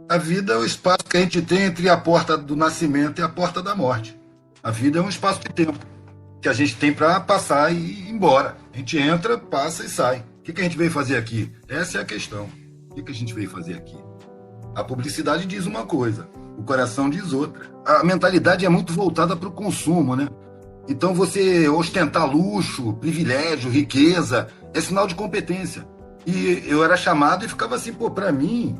A vida é o espaço que a gente tem entre a porta do nascimento e a porta da morte. A vida é um espaço de tempo que a gente tem para passar e ir embora. A gente entra, passa e sai. O que a gente veio fazer aqui? Essa é a questão. O que a gente veio fazer aqui? A publicidade diz uma coisa, o coração diz outra. A mentalidade é muito voltada para o consumo, né? Então você ostentar luxo, privilégio, riqueza, é sinal de competência. E eu era chamado e ficava assim, pô, para mim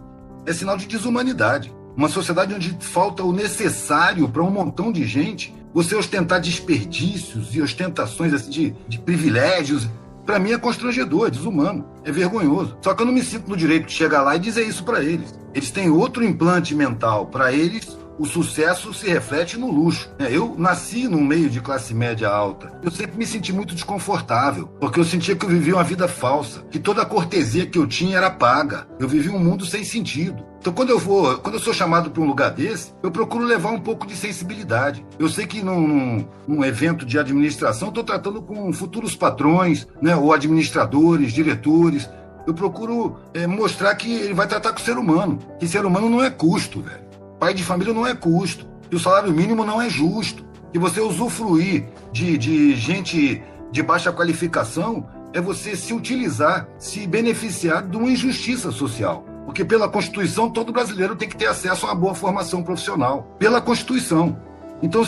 é sinal de desumanidade. Uma sociedade onde falta o necessário para um montão de gente, você ostentar desperdícios e ostentações assim, de privilégios, para mim é constrangedor, é desumano, é vergonhoso. Só que eu não me sinto no direito de chegar lá e dizer isso para eles. Eles têm outro implante mental. Para eles, o sucesso se reflete no luxo. Eu nasci num meio de classe média alta. Eu sempre me senti muito desconfortável, porque eu sentia que eu vivia uma vida falsa, que toda a cortesia que eu tinha era paga. Eu vivia um mundo sem sentido. Então, quando eu sou chamado para um lugar desse, eu procuro levar um pouco de sensibilidade. Eu sei que num evento de administração, estou tratando com futuros patrões, né, ou administradores, diretores. Eu procuro mostrar que ele vai tratar com o ser humano. Que ser humano não é custo, velho. Pai de família não é custo. Que o salário mínimo não é justo. Que você usufruir de gente de baixa qualificação é você se utilizar, se beneficiar de uma injustiça social. Porque pela Constituição, todo brasileiro tem que ter acesso a uma boa formação profissional. Pela Constituição. Então,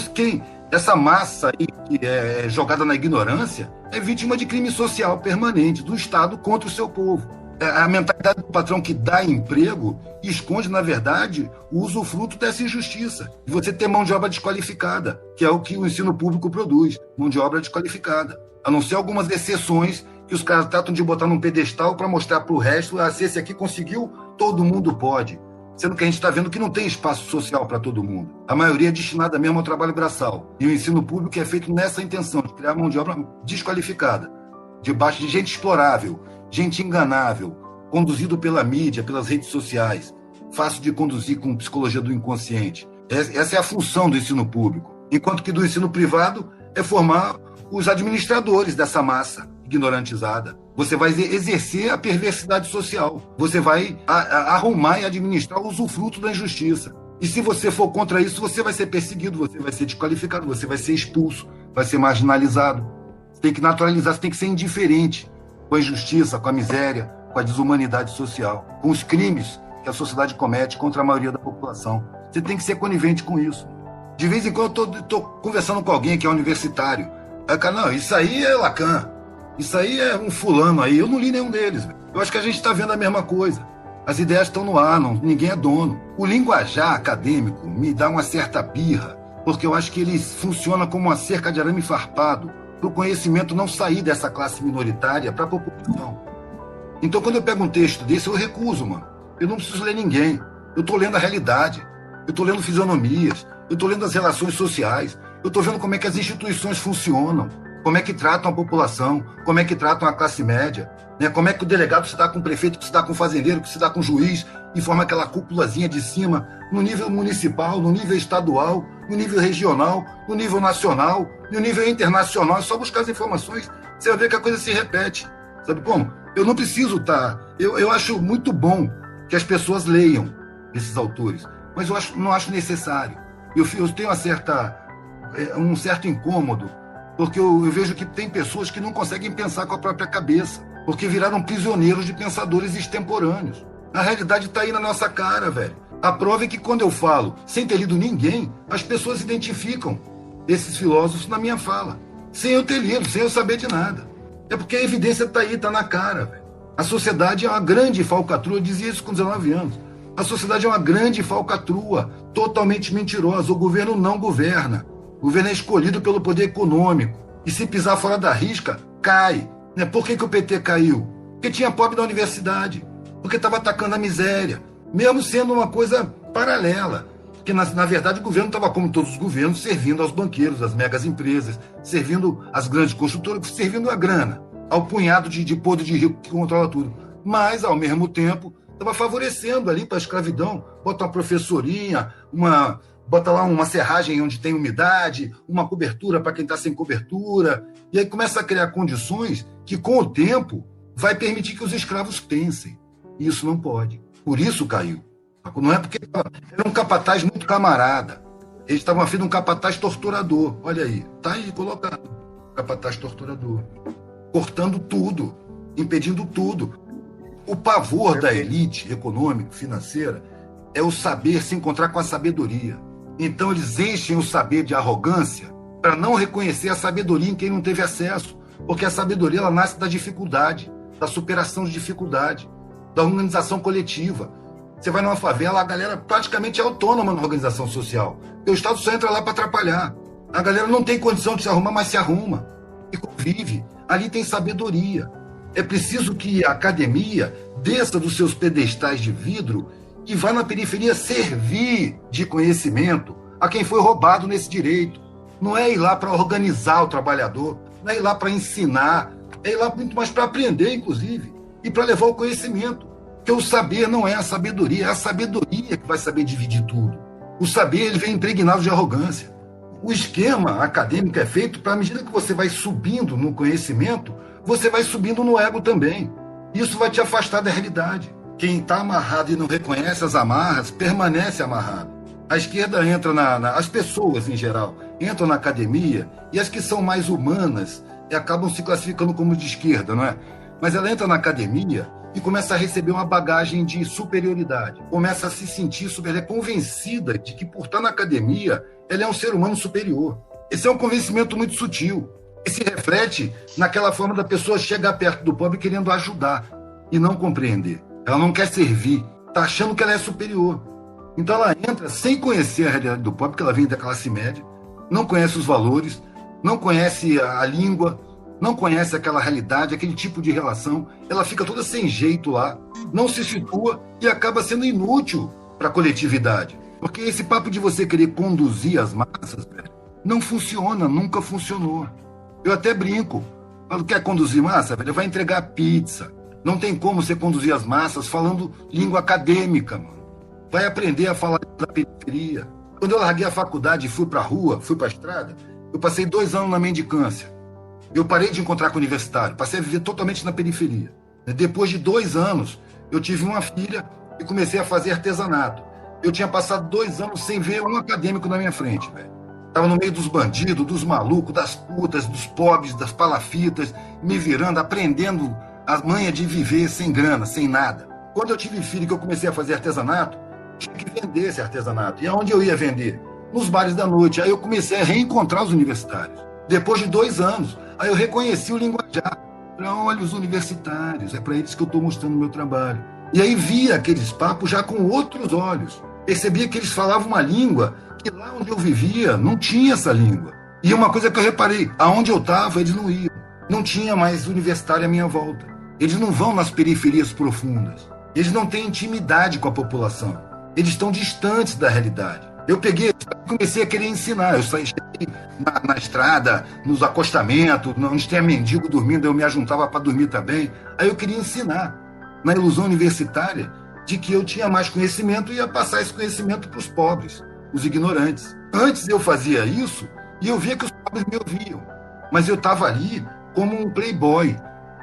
essa massa aí que é jogada na ignorância é vítima de crime social permanente do Estado contra o seu povo. A mentalidade do patrão que dá emprego esconde, na verdade, o usufruto dessa injustiça. E você ter mão de obra desqualificada, que é o que o ensino público produz, mão de obra desqualificada. A não ser algumas exceções que os caras tratam de botar num pedestal para mostrar para o resto, se esse aqui conseguiu, todo mundo pode. Sendo que a gente está vendo que não tem espaço social para todo mundo. A maioria é destinada mesmo ao trabalho braçal. E o ensino público é feito nessa intenção, de criar mão de obra desqualificada, debaixo de gente explorável, gente enganável, conduzido pela mídia, pelas redes sociais, fácil de conduzir com psicologia do inconsciente. Essa é a função do ensino público. Enquanto que do ensino privado é formar os administradores dessa massa ignorantizada. Você vai exercer a perversidade social. Você vai arrumar e administrar o usufruto da injustiça. E se você for contra isso, você vai ser perseguido, você vai ser desqualificado, você vai ser expulso, vai ser marginalizado. Você tem que naturalizar, você tem que ser indiferente com a injustiça, com a miséria, com a desumanidade social, com os crimes que a sociedade comete contra a maioria da população. Você tem que ser conivente com isso. De vez em quando eu estou conversando com alguém que é universitário. Aí o cara, não, isso aí é Lacan. Isso aí é um fulano aí. Eu não li nenhum deles. Eu acho que a gente está vendo a mesma coisa. As ideias estão no ar, ninguém é dono. O linguajar acadêmico me dá uma certa birra, porque eu acho que ele funciona como uma cerca de arame farpado para o conhecimento não sair dessa classe minoritária para a população. Então, quando eu pego um texto desse, eu recuso, mano. Eu não preciso ler ninguém. Eu estou lendo a realidade. Eu estou lendo fisionomias. Eu estou lendo as relações sociais. Eu estou vendo como é que as instituições funcionam. Como é que tratam a população, como é que tratam a classe média, né? Como é que o delegado se dá com o prefeito, que se dá com o fazendeiro, que se dá com o juiz, e forma aquela cúpulazinha de cima, no nível municipal, no nível estadual, no nível regional, no nível nacional, no nível internacional. É só buscar as informações, você vai ver que a coisa se repete. Sabe como? Eu não preciso estar... Eu acho muito bom que as pessoas leiam esses autores, mas não acho necessário. Eu tenho um certo incômodo, porque eu vejo que tem pessoas que não conseguem pensar com a própria cabeça, porque viraram prisioneiros de pensadores extemporâneos. A realidade está aí na nossa cara, velho. A prova é que quando eu falo, sem ter lido ninguém, as pessoas identificam esses filósofos na minha fala, sem eu ter lido, sem eu saber de nada. É porque a evidência está aí, está na cara, velho. A sociedade é uma grande falcatrua, eu dizia isso com 19 anos. A sociedade é uma grande falcatrua, totalmente mentirosa. O governo não governa. O governo é escolhido pelo poder econômico. E se pisar fora da risca, cai. Por que o PT caiu? Porque tinha pobre na universidade. Porque estava atacando a miséria. Mesmo sendo uma coisa paralela. Porque, na verdade, o governo estava, como todos os governos, servindo aos banqueiros, às megas empresas, servindo às grandes construtoras, servindo a grana, ao punhado de podre de rico que controla tudo. Mas, ao mesmo tempo, estava favorecendo ali para a escravidão. Bota uma professorinha, bota lá uma serragem onde tem umidade, uma cobertura para quem está sem cobertura. E aí começa a criar condições que, com o tempo, vai permitir que os escravos pensem. E isso não pode. Por isso caiu. Não é porque era um capataz muito camarada. Eles estavam afim de um capataz torturador. Olha aí, tá aí colocado. Capataz torturador. Cortando tudo, impedindo tudo. O pavor da elite econômica, financeira, é o saber se encontrar com a sabedoria. Então eles enchem o saber de arrogância para não reconhecer a sabedoria em quem não teve acesso. Porque a sabedoria ela nasce da dificuldade, da superação de dificuldade, da organização coletiva. Você vai numa favela, a galera praticamente é autônoma na organização social. Porque o Estado só entra lá para atrapalhar. A galera não tem condição de se arrumar, mas se arruma. E convive. Ali tem sabedoria. É preciso que a academia desça dos seus pedestais de vidro e vá na periferia servir de conhecimento a quem foi roubado nesse direito. Não é ir lá para organizar o trabalhador, não é ir lá para ensinar, é ir lá muito mais para aprender, inclusive, e para levar o conhecimento. Porque o saber não é a sabedoria, é a sabedoria que vai saber dividir tudo. O saber ele vem impregnado de arrogância. O esquema acadêmico é feito para, à medida que você vai subindo no conhecimento, você vai subindo no ego também. Isso vai te afastar da realidade. Quem está amarrado e não reconhece as amarras, permanece amarrado. A esquerda entra as pessoas, em geral, entram na academia e as que são mais humanas acabam se classificando como de esquerda, não é? Mas ela entra na academia e começa a receber uma bagagem de superioridade. Começa a se sentir ela é convencida de que, por estar na academia, ela é um ser humano superior. Esse é um convencimento muito sutil. E se reflete naquela forma da pessoa chegar perto do pobre querendo ajudar e não compreender. Ela não quer servir, está achando que ela é superior. Então ela entra sem conhecer a realidade do pobre, porque ela vem da classe média, não conhece os valores, não conhece a língua, não conhece aquela realidade, aquele tipo de relação. Ela fica toda sem jeito lá, não se situa e acaba sendo inútil para a coletividade. Porque esse papo de você querer conduzir as massas, velho, não funciona, nunca funcionou. Eu até brinco. Falo, quer conduzir massa, velho? Vai entregar pizza. Não tem como você conduzir as massas falando língua acadêmica, mano. Vai aprender a falar da periferia. Quando eu larguei a faculdade e fui pra rua, fui pra estrada, eu passei 2 anos na mendicância. Eu parei de encontrar com o universitário, passei a viver totalmente na periferia. Depois de 2 anos, eu tive uma filha e comecei a fazer artesanato. Eu tinha passado 2 anos sem ver um acadêmico na minha frente, velho. Estava no meio dos bandidos, dos malucos, das putas, dos pobres, das palafitas, me virando, aprendendo a manha de viver sem grana, sem nada. Quando eu tive filho que eu comecei a fazer artesanato, tinha que vender esse artesanato. E aonde eu ia vender? Nos bares da noite. Aí eu comecei a reencontrar os universitários. Depois de 2 anos, aí eu reconheci o linguajar. Falei, olha, os universitários, é para eles que eu estou mostrando o meu trabalho. E aí via aqueles papos já com outros olhos. Percebia que eles falavam uma língua que lá onde eu vivia não tinha essa língua. E uma coisa que eu reparei, aonde eu estava, eles não iam. Não tinha mais universitário à minha volta. Eles não vão nas periferias profundas. Eles não têm intimidade com a população. Eles estão distantes da realidade. Eu comecei a querer ensinar. Eu saí na estrada, nos acostamentos, onde tinha mendigo dormindo, eu me ajuntava para dormir também. Aí eu queria ensinar, na ilusão universitária, de que eu tinha mais conhecimento e ia passar esse conhecimento para os pobres, os ignorantes. Antes eu fazia isso e eu via que os pobres me ouviam. Mas eu estava ali como um playboy,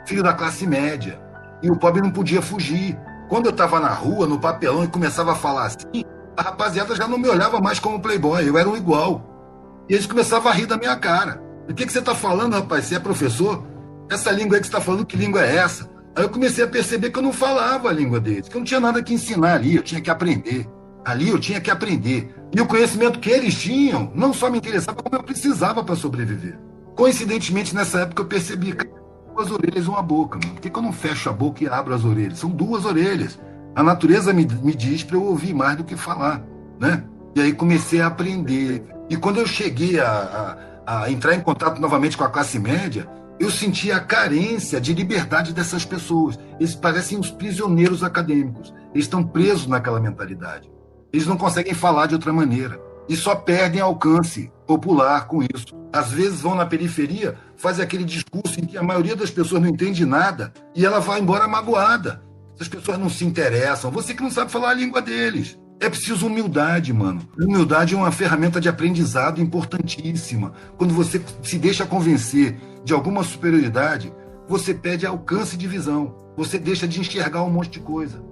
filho da classe média. E o pobre não podia fugir. Quando eu estava na rua, no papelão, e começava a falar assim, a rapaziada já não me olhava mais como playboy, eu era um igual. E eles começavam a rir da minha cara. O que você está falando, rapaz? Você é professor? Essa língua aí que você está falando, que língua é essa? Aí eu comecei a perceber que eu não falava a língua deles, que eu não tinha nada que ensinar ali, eu tinha que aprender. Ali eu tinha que aprender. E o conhecimento que eles tinham não só me interessava, como eu precisava para sobreviver. Coincidentemente, nessa época, eu percebi que 2 orelhas e uma boca. Mano. Por que eu não fecho a boca e abro as orelhas? São 2 orelhas. A natureza me diz para eu ouvir mais do que falar, né? E aí comecei a aprender. E quando eu cheguei a entrar em contato novamente com a classe média, eu senti a carência de liberdade dessas pessoas. Eles parecem os prisioneiros acadêmicos. Eles estão presos naquela mentalidade. Eles não conseguem falar de outra maneira. E só perdem alcance popular com isso. Às vezes vão na periferia, fazem aquele discurso em que a maioria das pessoas não entende nada e ela vai embora magoada. As pessoas não se interessam. Você que não sabe falar a língua deles. É preciso humildade, mano. Humildade é uma ferramenta de aprendizado importantíssima. Quando você se deixa convencer de alguma superioridade, você perde alcance de visão. Você deixa de enxergar um monte de coisa.